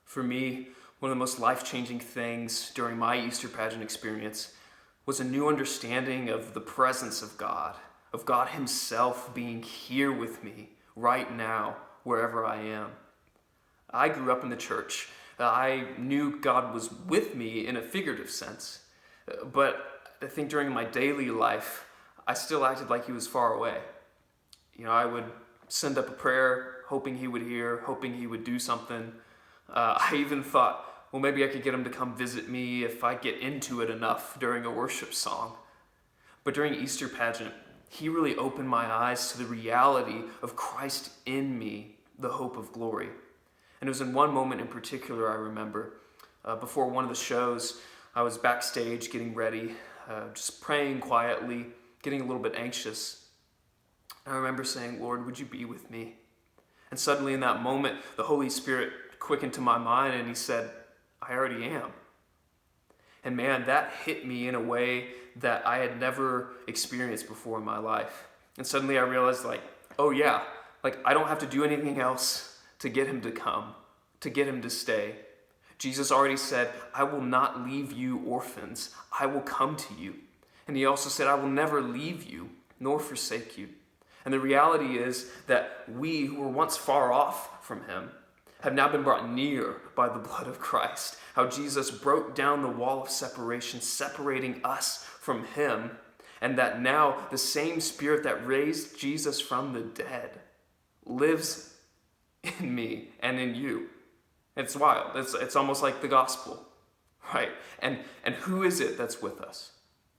For me, one of the most life-changing things during my Easter pageant experience was a new understanding of the presence of God Himself being here with me right now, wherever I am. I grew up in the church. I knew God was with me in a figurative sense, but I think during my daily life, I still acted like He was far away. I would send up a prayer, hoping He would hear, hoping He would do something. I even thought, well, maybe I could get Him to come visit me if I get into it enough during a worship song. But during Easter pageant, He really opened my eyes to the reality of Christ in me, the hope of glory. And it was in one moment in particular I remember. Before one of the shows, I was backstage getting ready, just praying quietly, getting a little bit anxious. And I remember saying, Lord, would you be with me? And suddenly in that moment, the Holy Spirit quickened to my mind and He said, I already am. And man, that hit me in a way that I had never experienced before in my life. And suddenly I realized oh yeah, I don't have to do anything else to get Him to come, to get Him to stay. Jesus already said, I will not leave you orphans. I will come to you. And He also said, I will never leave you nor forsake you. And the reality is that we who were once far off from Him have now been brought near by the blood of Christ. How Jesus broke down the wall of separation, separating us from Him, and that now the same Spirit that raised Jesus from the dead lives in me and in you. It's wild. It's almost like the gospel, right? And who is it that's with us?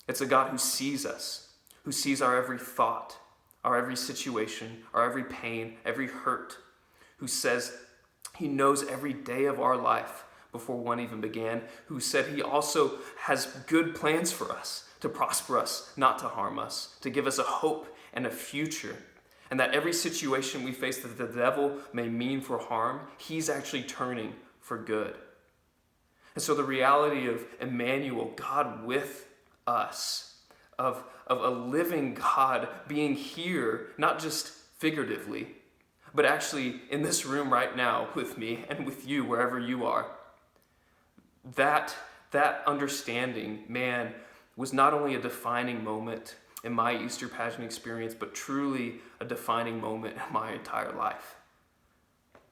It's a God who sees us, who sees our every thought, our every situation, our every pain, every hurt, who says He knows every day of our life before one even began, who said He also has good plans for us, to prosper us, not to harm us, to give us a hope and a future, and that every situation we face that the devil may mean for harm, He's actually turning for good. And so the reality of Emmanuel, God with us, of a living God being here, not just figuratively, but actually in this room right now with me and with you, wherever you are. That understanding, man, was not only a defining moment in my Easter pageant experience, but truly a defining moment in my entire life.